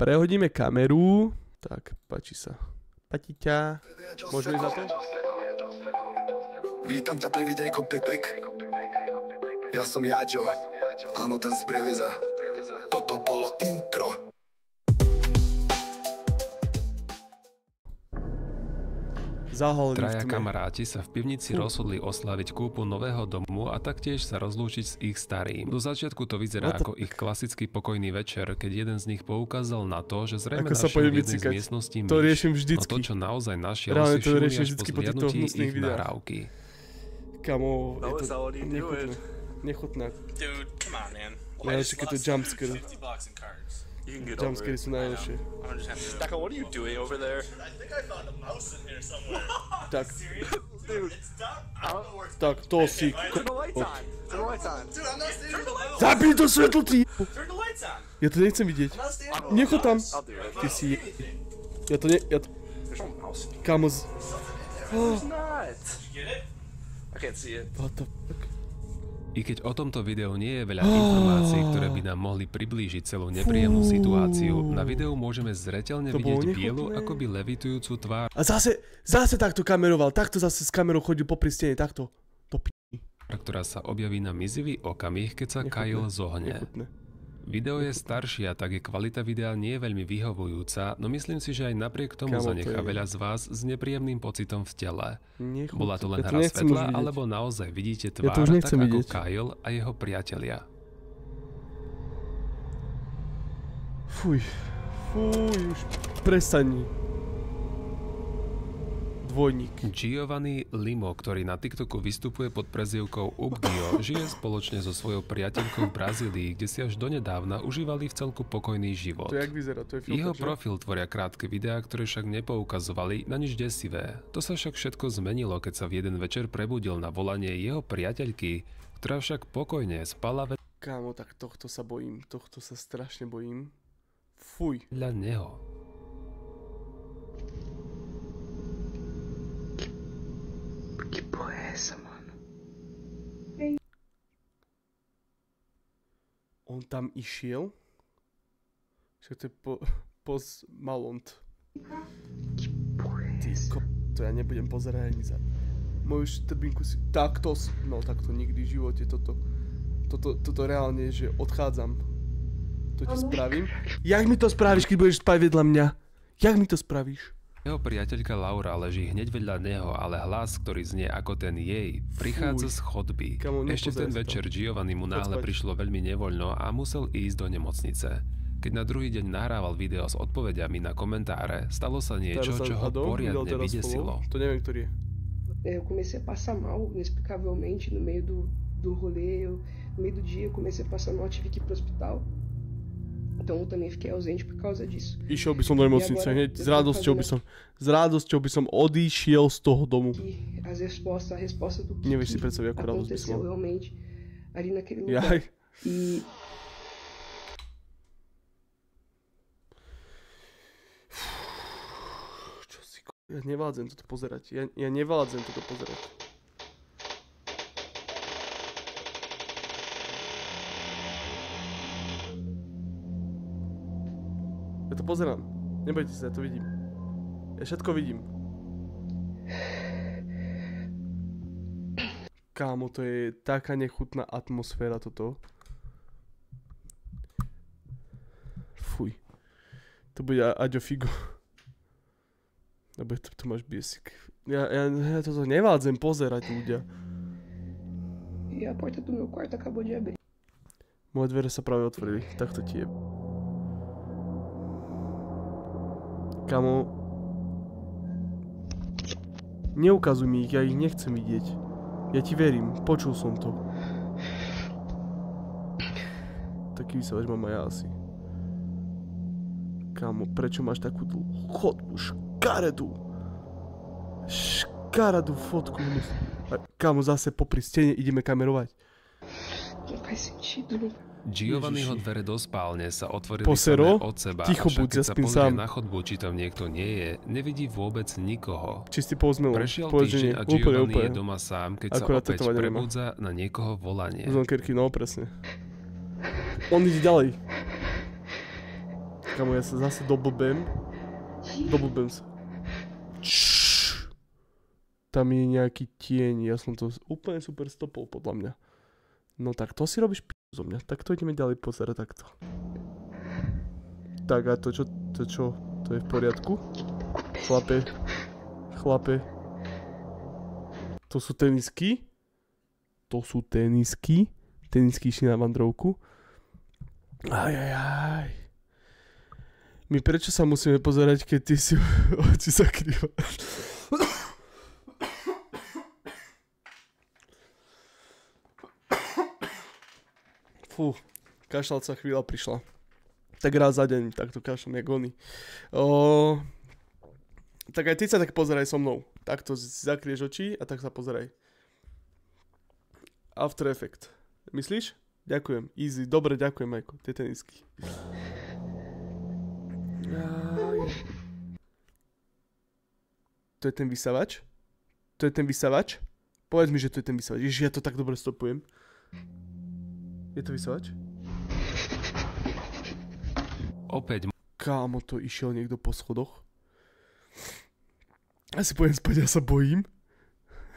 Prehodíme kameru. Tak, páči sa. Patiťa. Môžeme ísť za to? Vítam ťa pri videjku Pipik. Ja som Jaďo. Áno, ten z Prievidza. Toto bolo intro. Traja kamaráti sa v pivnici rozhodli oslaviť kúpu nového domu a taktiež sa rozlúčiť s ich starým. Do začiatku to vyzerá ako ich klasický pokojný večer, keď jeden z nich poukázal na to, že zrejme našiel v jednej z miestností myš. To riešim vždycky. No to, čo naozaj našiel, Reálne si to všimli riešim až po vždycky po týchto zliadnutí hnusných ich videách. nahrávky. Kamo, je to nechutné. Nechutné. Dude, come on, man. Najlepšie, keď to jumpscare. Jumpscary sú najlepšie. Daka, what are you doing over there? I think I found a mouse in here somewhere. Tak, Dude, tak, to si turn the lights on. Turn the lights on. Dude, I'm not standing alone. Zapni to svetlo, ty! Turn the lights on. Ja to nechcem vidieť. I'm not standing Necho tam. I'll do it. Ty si... Ja to ne... There's no mouse. Kamo z... There's not. Get it? I can't see it. What the fuck? I keď o tomto videu nie je veľa informácií, ktoré by nám mohli priblížiť celú nepríjemnú situáciu, na videu môžeme zreteľne To bolo vidieť bielu, nechutné. akoby levitujúcu tvár, A zase takto kameroval. Takto zase s kamerou chodil popri stene. Takto. To p***. ktorá sa objaví na mizivý okamih, keď sa Nechutné. Kyle zohne. Nechutné. Video je staršie a tak je kvalita videa nie je veľmi vyhovujúca, no myslím si, že aj napriek tomu Kamo, to zanechá je- veľa z vás s nepríjemným pocitom v tele. Nechutné. Bola to len Ja hra nechcem už svetla, vidieť. alebo naozaj vidíte Ja to tvár už nechcem tak ako vidieť. Kyle a jeho priatelia. Fuj, už prestaň. Dvojník. Giovanni Limo, ktorý na TikToku vystupuje pod prezývkou Ubgio, žije spoločne so svojou priateľkou v Brazílii, kde si až donedávna užívali v celku pokojný život. To jak vyzerá, to je filter, Jeho že? profil tvoria krátke videá, ktoré však nepoukazovali na nič desivé. To sa však všetko zmenilo, keď sa v jeden večer prebudil na volanie jeho priateľky, ktorá však pokojne spala Kámo, tak tohto sa bojím. Tohto sa strašne bojím. Fuj. vedľa neho. Que porra é essa, mano? On tam išiel? Však to je post Malont. Que porra é Ty essa? to ja nebudem pozerať ani za... Moju štrbinku si... Takto... No takto nikdy v živote toto reálne je, že odchádzam. To ti spravím. Jak mi to spravíš, keď budeš spať vedľa mňa? Jak mi to spravíš? Jeho priateľka Laura leží hneď vedľa neho, ale hlas, ktorý znie ako ten jej, prichádza z chodby. Kamo, Ešte nepozeraj ten sa tam. večer Giovanni mu náhle spať. prišlo veľmi nevoľno a musel ísť do nemocnice. Keď na druhý deň nahrával video s odpovediami na komentáre, stalo sa niečo, čo ho poriadne vydesilo. To neviem, ktorý je. Eu comecei a passar mal, inexplicavelmente, no meio do rolê. No meio do dia, eu comecei a passar mal, tive que ir pro hospital. Então eu também fiquei ausente por causa disso. Išiel by som do nemocnice hneď. S radosťou by som odišiel z toho domu. E a resposta do que Nevieš si predstaviť, akú radosť by som aconteceu mal. realmente ali naquele lugar. Jaj. E Čo si Ja nevládzem toto pozerať. Ja nevládzem toto pozerať. Ja to pozerám. Nebojte sa, ja to vidím. Ja všetko vidím. Kámo, to je taká nechutná atmosféra toto. Fuj. To bude Aďo Figo. Lebo to máš biesik. Ja toto nevádzem pozerať, ľudia. e a porta do meu quarto acabou de abrir. Moje dvere sa práve otvorili. Takto ti je. Kamo. Neukazuj mi ich, ja ich nechcem vidieť. Ja ti verím, počul som to. Taký vysielač mám aj ja asi. Kámo, prečo máš takú chodbu škaredú fotku? Kámo, zase popri stene ideme kamerovať. Não faz sentido, não. Giovanniho dvere do spálne sa otvorili Posero, samé od seba, ticho avšak buď, keď ja sa spím pozrie sám. na chodbu, či tam niekto nie je, nevidí vôbec nikoho. Čistý pouzmelom. Prešiel Povedz, že týždeň nie. a Giovanni Úplne. je doma sám, keď Akurát sa opäť tetovanie nemá. prebudza na niekoho volanie. Zonkerky, no presne. On ide ďalej. Kamo, ja sa zase doblbem. Doblbem sa. Tam je nejaký tieň, ja som to úplne super stopol, podľa mňa. No tak to si robíš zo mňa, tak to ideme ďalej pozerať takto. Tak a to čo? To je v poriadku? Chlape. To sú tenisky? Tenisky išli na vandrovku. Ajajaj. My prečo sa musíme pozerať, keď ty si oči zakrývaš? Fú, kašľacia chvíľa prišla. Tak raz za deň, takto kašľam jak oni. Tak aj ty sa tak pozeraj so mnou. Takto zakrieš oči a tak sa pozeraj. After Effect. Myslíš? Ďakujem. Easy. Dobre, ďakujem, Majko. Tie tenisky. To je ten vysavač? Povedz mi, že to je ten vysavač. Ježiš, ja to tak dobre stopujem. Je to vysavač? Opäť. Kámo, to išiel niekto po schodoch. Asi pôjdem spať, ja sa bojím.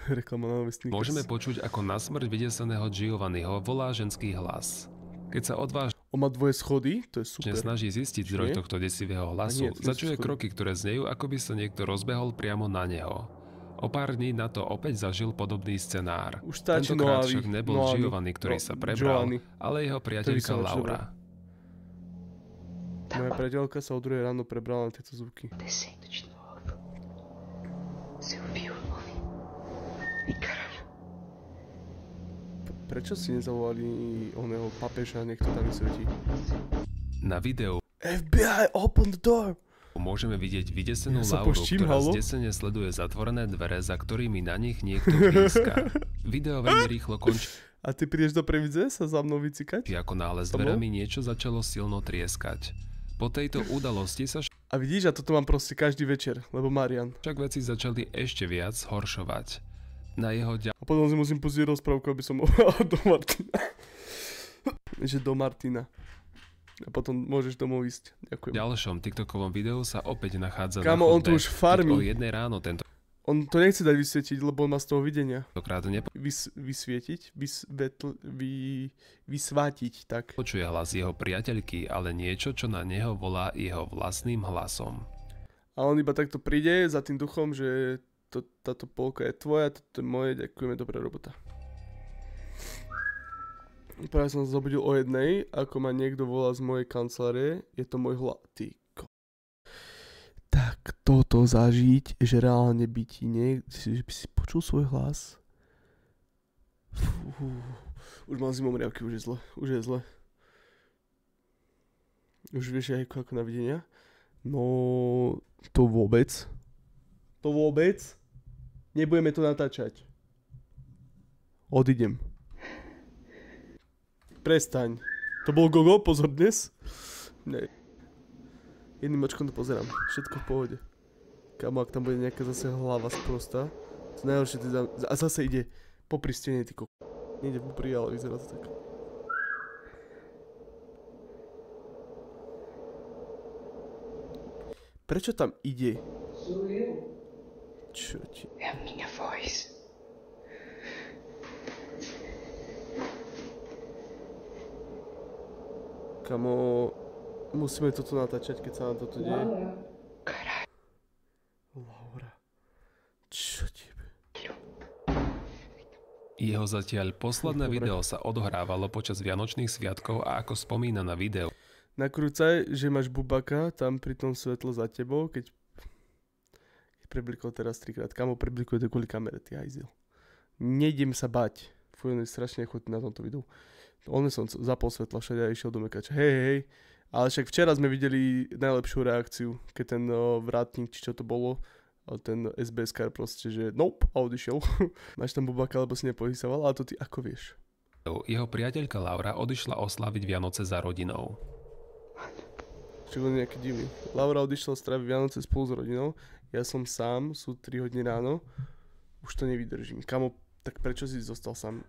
Reklama na nový Snickers. Môžeme počuť, ako na smrť vydeseného Giovanniho volá ženský hlas. Keď sa odvážne On má dvoje schody, to je super. snaží zistiť zdroj tohto desivého hlasu, začuje kroky, ktoré znejú, ako by sa niekto rozbehol priamo na neho. O pár dní na to opäť zažil podobný scenár. Už stačí Tentokrát však nebol Giovanni, ktorý sa prebral, ale jeho priateľka Laura. Moja priateľka sa o 2 ráno prebrala na tieto zvuky. Prečo si nezavolali oného papeža, nech to tam vysvetí? Na videu FBI, open the door! môžeme vidieť vydesenú Lauru, ktorá zdesene sleduje zatvorené dvere, za ktorými na nich niekto píska. Video veľmi rýchlo končí. A ty prídeš do Previdze sa za mnou vycikať? Ako náhle s dverami niečo začalo silno trieskať. Po tejto udalosti sa A vidíš, a toto mám proste každý večer, lebo Marian. Však veci začali ešte viac zhoršovať. Na jeho A potom si musím pustiť rozprávku, aby som mohol do Martina. Že do Martina. A potom môžeš domov ísť. Ďakujem. V ďalšom TikTokovom videu sa opäť nachádza Kámo, na chodbe. on tu už farmí. O 1 ráno tento On to nechce dať vysvietiť, lebo on má z toho videnia. Tentokrát Vysvietiť? Vysvátiť, tak. Počuje hlas jeho priateľky, ale niečo, čo na neho volá jeho vlastným hlasom. A on iba takto príde za tým duchom, že táto polka je tvoja, toto je moje, ďakujeme, dobrá robota. Práve som sa zobudil o 1, ako ma niekto volá z mojej kancelárie, je to môj hlas. Tak toto zažiť, že reálne by ti že by si počul svoj hlas. Už mám zimomriavky, už je zle. Už vieš aj ako na videnia? No, to vôbec. Nebudeme to natáčať. Odídem. Prestaň. To bol Gogo, pozor dnes. Ne. Jedným očkom to pozerám. Všetko v pohode. Kámo, ak tam bude nejaká zase hlava sprostá. To najhoršie, a zase ide popri stene, ty ko... Nejde popri, ale vyzerá to tak. Prečo tam ide? Čo ti... É a minha voz. Kamo, musíme toto natáčať, keď sa nám toto deje. Laura. Čo tebe? Jeho zatiaľ posledné video sa odohrávalo počas Vianočných sviatkov a ako spomína na videu. Nakrúcaj, že máš bubaka tam pri tom svetlo za tebou, keď preblikol teraz 3-krát. Kamo, preblikujete kvôli kamere, ty hajzel. Nejdem sa bať. Fuj, on je strašne chutný na tomto videu. On som zapol svetla všade a išiel do mekača. Hej. Ale však včera sme videli najlepšiu reakciu, keď ten vrátnik, či čo to bolo, ten SBS-kar proste, že nope, a odišiel. Máš tam bubaka, lebo si nepohysával, ale to ty ako vieš. Jeho priateľka Laura odišla oslaviť Vianoce za rodinou. Však on je nejaký divný. Laura odišla stráviť Vianoce spolu s rodinou, ja som sám, sú 3 hodiny ráno, už to nevydržím. Kamo, tak prečo si zostal sám?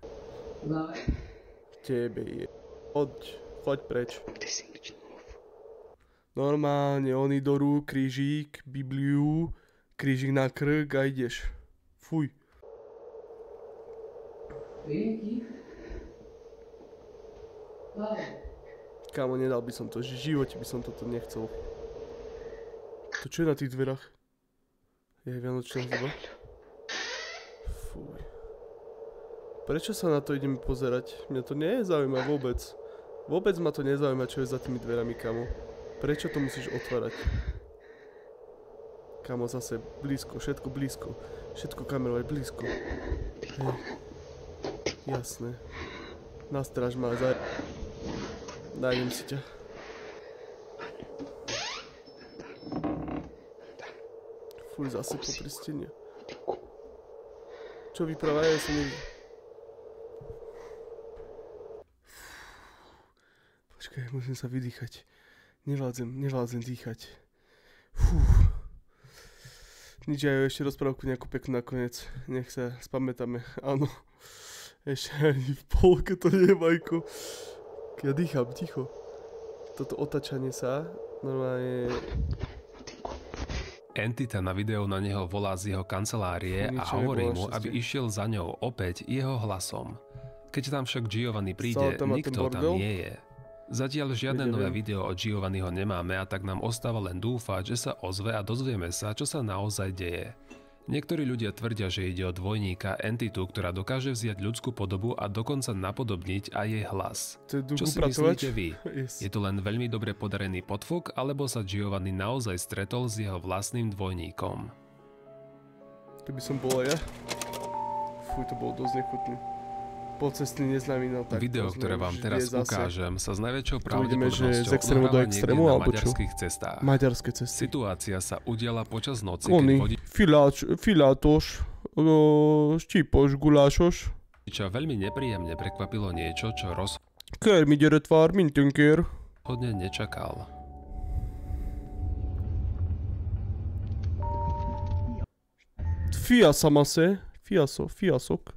Tebe je. Choď preč. Normálne, oni do rúk, krížik, Bibliu, krížik na krk a ideš. Fuj. Kámo, nedal by som to, v živote by som toto nechcel. To čo je na tých dverách? Je vianočná zdoba? Fuj. Prečo sa na to ideme pozerať? Mňa to nezaujíma vôbec. Vôbec ma to nezaujíma, čo je za tými dverami, kamo. Prečo to musíš otvárať? Kamo, zase blízko, všetko blízko. Všetko kamerovať blízko. Hej. Jasné. Nastráž ma, nájdem si ťa. Fuj, zase po pristenia. Čo vyprávajú, ja som nevidel. Počkaj, musím sa vydýchať. Nevládzem dýchať. Fú. Nič, aj ešte rozprávku nejakú peknú nakoniec. Nech sa spamätáme. Áno. Ešte ani v polke to nie je, Majko. Ja dýcham, ticho. Toto otačanie sa normálne... Entita na videu na neho volá z jeho kancelárie a hovorí mu, aby išiel za ňou opäť jeho hlasom. Keď tam však Giovanni príde, nikto tam nie je. Zatiaľ žiadne nové video od Giovanniho nemáme a tak nám ostáva len dúfať, že sa ozve a dozvieme sa, čo sa naozaj deje. Niektorí ľudia tvrdia, že ide o dvojníka, entitu, ktorá dokáže vziať ľudskú podobu a dokonca napodobniť aj jej hlas. Čo si myslíte vy? Je to len veľmi dobre podarený podfuk, alebo sa Giovanni naozaj stretol s jeho vlastným dvojníkom? Keby som bol ja. Fuj, to bolo dosť nechutný. Pocestný neznámy, no tak... Video, ktoré vám teraz ukážem, sa s najväčšou pravdepodobnosťou odohráva niekde na maďarských cestách. Maďarské cesty. Situácia sa udiala počas noci, keď vodič... Filátoš, štípoš, gulášoš. Vodiča veľmi nepríjemne prekvapilo niečo, čo Kér mi gyere tvár, mintinkér. Hodne nečakal. Fiasok.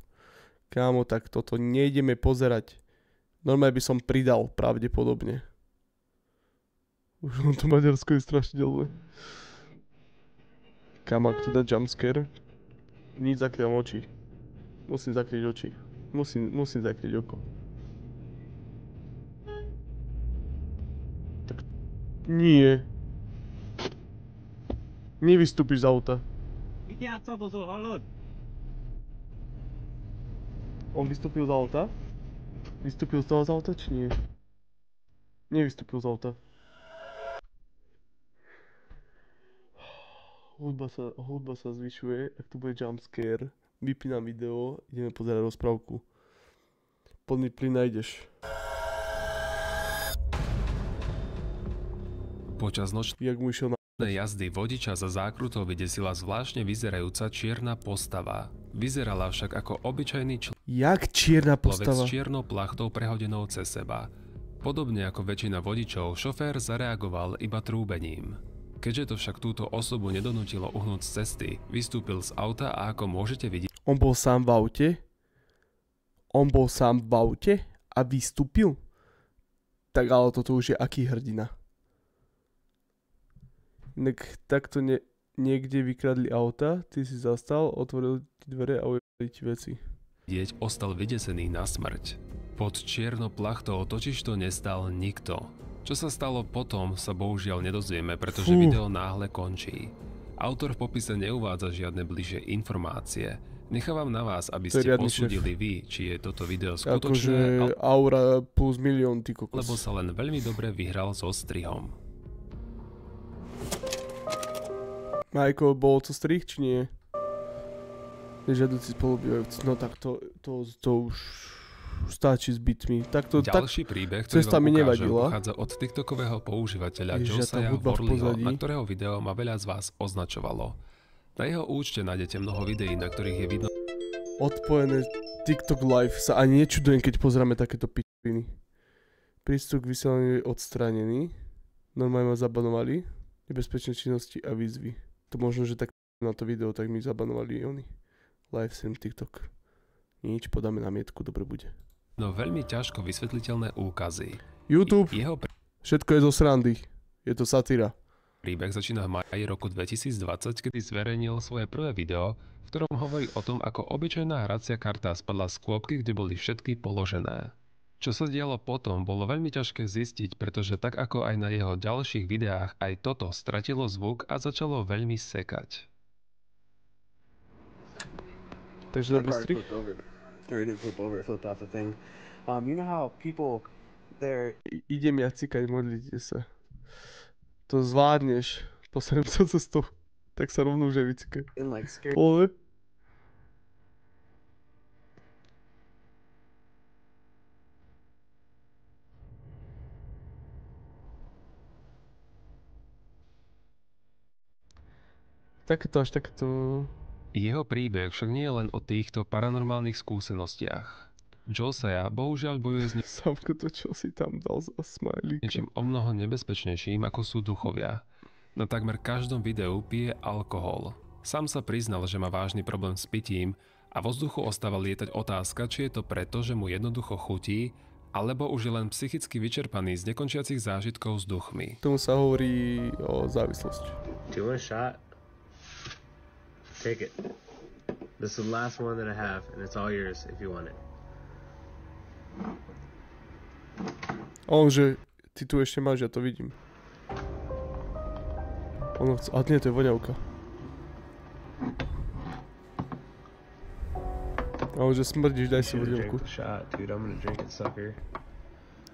Kámo, tak toto nejdeme pozerať. Normálne by som pridal, pravdepodobne. Už len to Maďarsko je strašne ďalej. Kámo, ak to dá jumpscare, nič zakrývam oči. Musím zakrýť oči. Musím zakrýť oko. Tak... Nie. Nevystúpiš z auta. On vystúpil z auta? Vystúpil z toho z auta, či nie? Nevystúpil z auta. Hudba sa zvyšuje, ak tu bude jumpscare. Vypínam video, ideme pozerať rozprávku. Plný plyn nájdeš. Počas Jak mu išiel na... jazdy vodiča za zákrutou vydesila zvláštne vyzerajúca čierna postava. Vyzerala však ako obyčajný Jak čierna postava? Človek s čiernou plachtou prehodenou cez seba. Podobne ako väčšina vodičov, šofér zareagoval iba trúbením. Keďže to však túto osobu nedonútilo uhnúť z cesty, vystúpil z auta a ako môžete vidieť... On bol sám v aute? A vystúpil? Tak ale toto už je aký hrdina. Inak takto niekde vykradli auta, ty si zastal, otvoril ti dvere a ujeli ti veci. Ostal vydesený na smrť. Pod čiernou plachtou totižto nestal nikto. Čo sa stalo potom, sa bohužiaľ nedozvieme, pretože video náhle končí. Autor v popise neuvádza žiadne bližšie informácie. Nechávam na vás, aby ste posúdili vy, či je toto video skutočné, akože aura plus milión, ty kokos. Lebo sa len veľmi dobre vyhral so strihom. Majko, bol to strih, či nie? Nežiaducí spolubývajúci, no tak to už stačí s bitmi. Ďalší príbeh, ktorý vám ukážem, pochádza od tiktokového používateľa Josiah Worleyho, na ktorého video ma veľa z vás označovalo. Na jeho účte nájdete mnoho videí, na ktorých je vidno... Odpojené TikTok live sa ani nečudujem, keď pozrieme takéto pičoviny. Prístup k vysielaniu je odstránený. Normálne ma zabanovali. Nebezpečné činnosti a výzvy. To možno, že tak na to video, tak mi zabanovali oni. Livestream TikTok. Nič, podáme námietku, dobre bude. No veľmi ťažko vysvetliteľné úkazy. YouTube, všetko je zo srandy. Je to satíra. Príbeh začína v máji roku 2020, kedy zverejnil svoje prvé video, v ktorom hovorí o tom, ako obyčajná hracia karta spadla z kôpky, kde boli všetky položené. Čo sa dialo potom, bolo veľmi ťažké zistiť, pretože tak ako aj na jeho ďalších videách, aj toto stratilo zvuk a začalo veľmi sekať. Takže dobrý strih. Idem ja cikať, modlite sa. To zvládneš. Poserem sa cestou. Tak sa rovno už aj vycikaj. Pole. Takéto až takéto... Jeho príbeh však nie je len o týchto paranormálnych skúsenostiach. Josiah bohužiaľ bojuje s Samko, to čo si tam dal za smajlíka. niečím omnoho nebezpečnejším ako sú duchovia. Na takmer každom videu pije alkohol. Sám sa priznal, že má vážny problém s pitím a vo vzduchu ostáva lietať otázka, či je to preto, že mu jednoducho chutí, alebo už je len psychicky vyčerpaný z nekončiacich zážitkov s duchmi. Tomu sa hovorí o závislosti. Do you want a shot? Take it. This is the last one that I have, and it's all yours if you want it. A on, že ty tu ešte máš, ja to vidím. Ono chce... A nie, to je voňavka. A on, že smrdíš, daj si voňavku.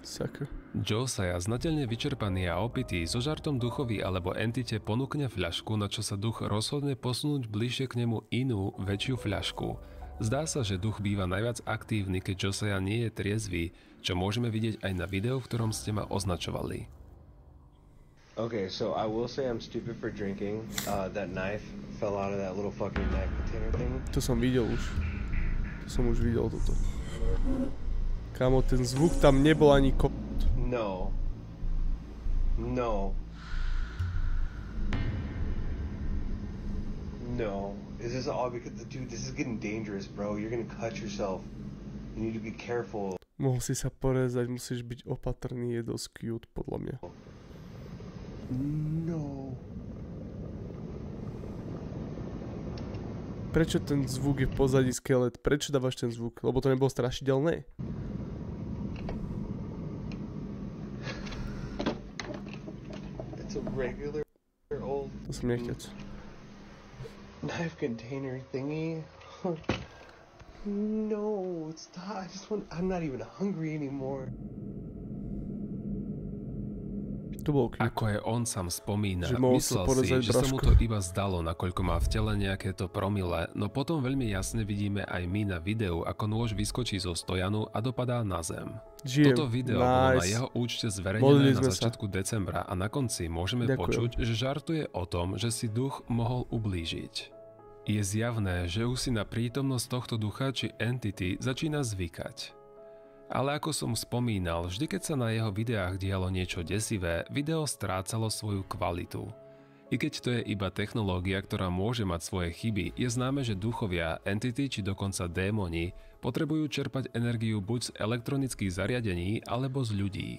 Sucker. Josiah, znateľne vyčerpaný a opitý, so žartom duchovi alebo entite ponúkne fľašku, na čo sa duch rozhodne posunúť bližšie k nemu inú, väčšiu fľašku. Zdá sa, že duch býva najviac aktívny, keď Josiah nie je triezvy, čo môžeme vidieť aj na videu, v ktorom ste ma označovali. Okay, so I will say I'm stupid for drinking. That knife fell out of that little fucking knife container thing. To som videl už. To som už videl toto. Kámo, ten zvuk tam nebol ani No. No. No. Is this all because... Dude, this is getting dangerous, bro. You're gonna cut yourself. You need to be careful. Mohol si sa porezať, musíš byť opatrný, je dosť cute, podľa mňa. No. Prečo ten zvuk je v pozadí skelet? Prečo dávaš ten zvuk? Lebo to nebolo strašidelné? It's a regular old... To som nechťac. Knife container thingy. No, it's not. I'm not even hungry anymore. To bol cute. Ako je on sám spomína, Že mohol myslel sa porezať si, že sa mu braško. to iba zdalo, nakoľko má v tele nejaké to promile, no potom veľmi jasne vidíme aj my na videu, ako nôž vyskočí zo stojanu a dopadá na zem. Žijem. Toto video bolo na jeho účte zverejnené na začiatku decembra a na konci môžeme počuť, že žartuje o tom, že si duch mohol ublížiť. Je zjavné, že už si na prítomnosť tohto ducha či entity začína zvykať. Ale ako som spomínal, vždy keď sa na jeho videách dialo niečo desivé, video strácalo svoju kvalitu. I keď to je iba technológia, ktorá môže mať svoje chyby, je známe, že duchovia, entity či dokonca démoni potrebujú čerpať energiu buď z elektronických zariadení alebo z ľudí.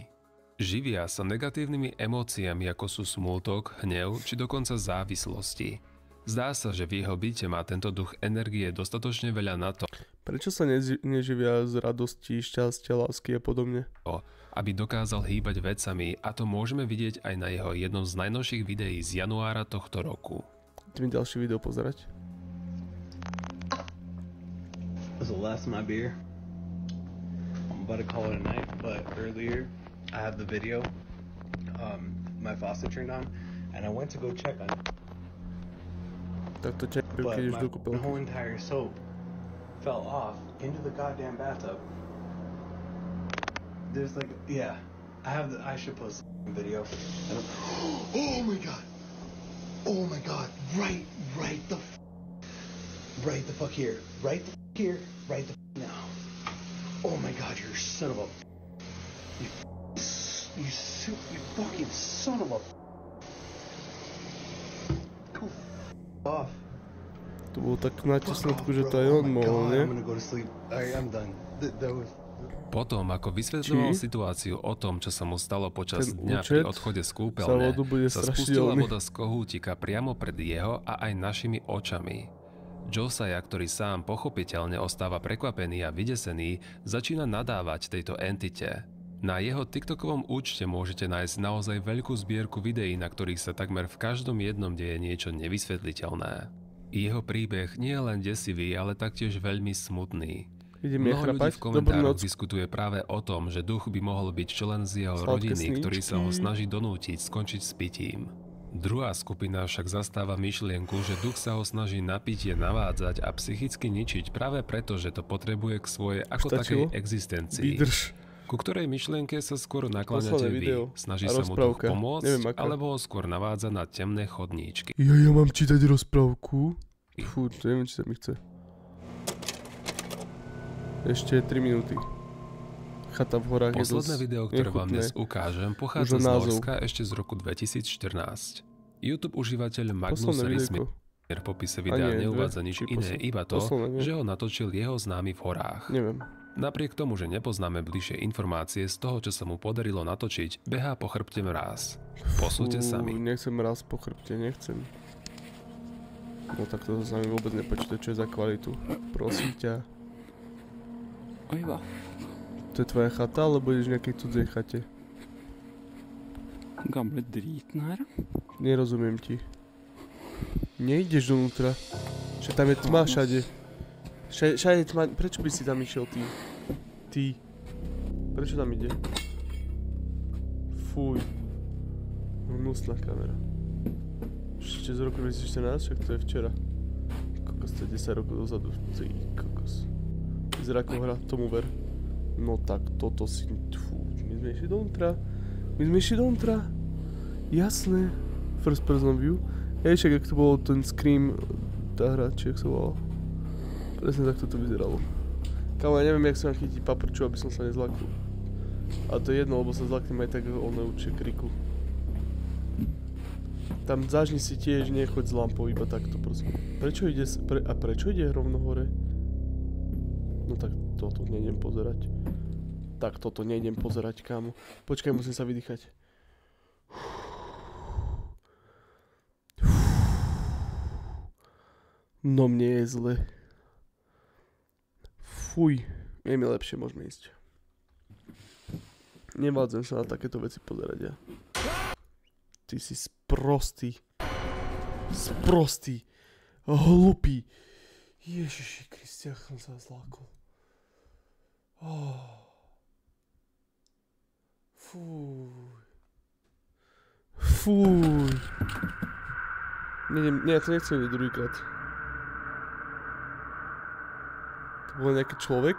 Živia sa negatívnymi emóciami ako sú smútok, hnev či dokonca závislosti. Zdá sa, že v jeho byte má tento duch energie dostatočne veľa na to, Prečo sa neživia z radosti, šťastia, lásky a podobne? aby dokázal hýbať vecami, a to môžeme vidieť aj na jeho jednom z najnovších videí z januára tohto roku. Ideme ďalšie video pozerať. This is the last of my beer. I'm about to call it a night, but earlier I had the video. My faucet turned on, and I went to go check on it. Tak to čakajú, But keď ideš do my kúpeľky. whole entire soap fell off into the goddamn bathtub. There's like, yeah, I should post a video. And oh my god, right the fuck here, right the now. Oh my god, you're a son of a, you fucking son of a. Go off. To bolo tak na tesnotku, že to aj on mohol, nie? I'm gonna go to sleep. I'm done. That was Potom, ako vysvetľoval situáciu o tom, čo sa mu stalo počas dňa pri odchode z kúpeľne, sa spustila voda z kohútika priamo pred jeho a aj našimi očami. Josiah, ktorý sám pochopiteľne ostáva prekvapený a vydesený, začína nadávať tejto entite. Na jeho TikTokovom účte môžete nájsť naozaj veľkú zbierku videí, na ktorých sa takmer v každom jednom deje niečo nevysvetliteľné. Jeho príbeh nie je len desivý, ale taktiež veľmi smutný. Mnoho ľudí v komentároch diskutuje práve o tom, že duch by mohol byť člen z jeho rodiny, ktorý sa ho snaží donútiť skončiť s pitím. Druhá skupina však zastáva myšlienku, že duch sa ho snaží na pitie navádzať a psychicky ničiť práve preto, že to potrebuje k svojej ako takej existencii. Ku ktorej myšlienke sa skôr nakláňate vy. Snaží sa mu duch pomôcť, alebo ho skôr navádza na temné chodníčky. Ja mám čítať rozprávku? Fú, neviem, či sa mi chce. Ešte 3 minúty. Chata v horách. Posledné video, ktoré vám dnes ukážem, pochádza z Norska ešte z roku 2014. YouTube užívateľ Magnus Rismir v popise videa neuvádza nič iné, iba to, že ho natočil jeho známy v horách. Neviem. Napriek tomu, že nepoznáme bližšie informácie z toho, čo sa mu podarilo natočiť, behá po chrbte mráz. Posúďte sami. Nechcem mráz po chrbte, nechcem. No tak to sa mi vôbec nepočíta, čo je za kvalitu. Prosím ťa. Ojba. To je tvoja chata, alebo ideš v nejakej cudzej chate? Gamle driten her. Nerozumiem ti. Neideš donútra. Že tam je tma všade. Všade je tma. Prečo by si tam išiel ty? Ty. Prečo tam ide? Fuj. Hnusná kamera. Ešte z roku 2014, však to je včera. Kokos, to je 10 rokov dozadu. Ty kokos. Vyzerá ako hra, tomu ver. No tak toto si... Fú, my sme išli donútra. Jasné. First person view. Však, jak to bolo ten Scream, tá hra, či jak sa volala. Presne tak toto vyzeralo. Kámo, ja neviem, jak sa mám chytiť paprču, aby som sa nezlakol. A to je jedno, lebo sa zlaknem aj tak určite kriku. Tam zážni si tiež, nechoď s lampou, iba takto prosím. Prečo ide rovno hore? No tak toto nejdem pozerať. Kámo. Počkaj, musím sa vydýchať. No mne je zle. Fuj. Je mi lepšie, môžeme ísť. Nevádzem sa na takéto veci pozerať ja. Ty si sprostý. Hlupý. Ježiši Kristia, som sa zlákol. Fúj. Ja to nechcem vidieť druhýkrát. To bol nejaký človek?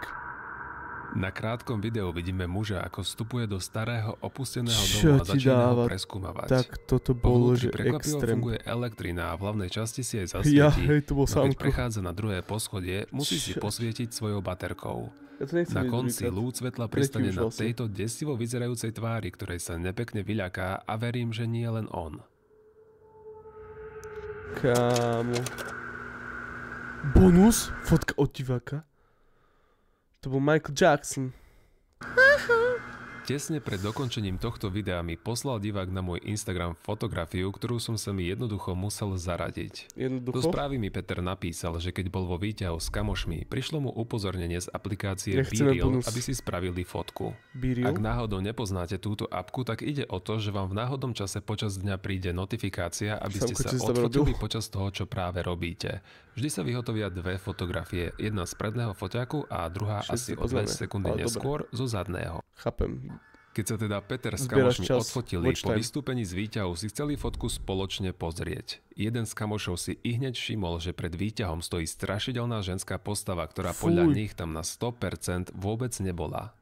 Na krátkom videu vidíme muža, ako vstupuje do starého opusteného domu a začína ho preskúmavať. Tak toto bolo, že extrém. Funguje elektrina a v hlavnej časti si aj zasvietí. No keď prechádza na druhé poschodie, musí si posvietiť svojou baterkou. Na konci lúč svetla pristane na tejto desivo vyzerajúcej tvári, ktorej sa nepekne vyľaká a verím, že nie len on. Kámo. Bonus? Fotka od diváka? To bol Michael Jackson. Tesne pred dokončením tohto videa mi poslal divák na môj Instagram fotografiu, ktorú som sa mi jednoducho musel zaradiť. Do správy mi Peter napísal, že keď bol vo výťahu s kamošmi, prišlo mu upozornenie z aplikácie BeReal, aby si spravili fotku. Ak náhodou nepoznáte túto apku, tak ide o to, že vám v náhodnom čase počas dňa príde notifikácia, aby ste sa odfotili počas toho, čo práve robíte. Vždy sa vyhotovia dve fotografie, jedna z predného foťaku a druhá asi o 2 sekundy neskôr zo zadného. Chápem. Keď sa teda Peter s kamošmi odfotili, po vystúpení z výťahu si chceli fotku spoločne pozrieť. Jeden z kamošov si ihneď všimol, že pred výťahom stojí strašidelná ženská postava, ktorá podľa nich tam na 100% vôbec nebola.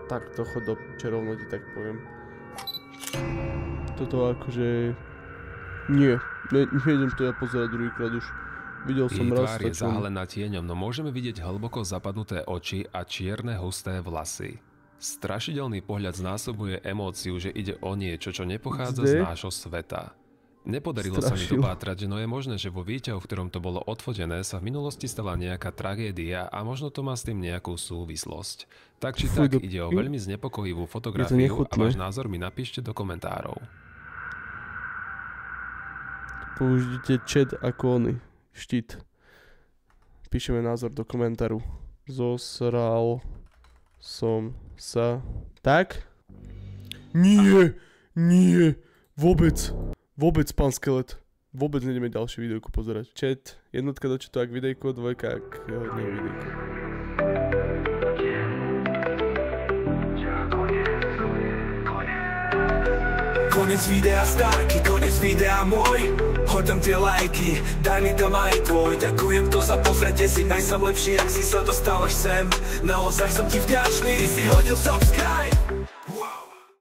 Tak to chod do rovno ti tak poviem. Toto akože... Nie, nejdem to ja pozerať druhýkrát už. Videl som raz, tvár je zahalená tieňom, no môžeme vidieť hlboko zapadnuté oči a čierne husté vlasy. Strašidelný pohľad znásobuje emóciu, že ide o niečo, čo nepochádza z nášho sveta. Nepodarilo sa mi dopátrať, no je možné, že vo výťahu, v ktorom to bolo odfotené, sa v minulosti stala nejaká tragédia a možno to má s tým nejakú súvislosť. Tak či tak, ide o veľmi znepokojivú fotografiu a váš názor mi napíšte do komentárov. Použite chat ako ony. Štít. Píšeme názor do komentáru. Zosral som sa. Tak? Nie, nie, vôbec, pán Skelet. Vôbec nejdeme ďalšie videjko pozerať. Chat, jednotka do chatu ak videjko, dvojka ak nie videjko. Konec videa Starky, konec videa môj. Hodám tie lajky, daj mi tam aj tvoj. Ďakujem to za pozrietie si, najsam lepší, ak si sa dostal až sem. Naozaj som ti vďačný, ty si hodil subscribe.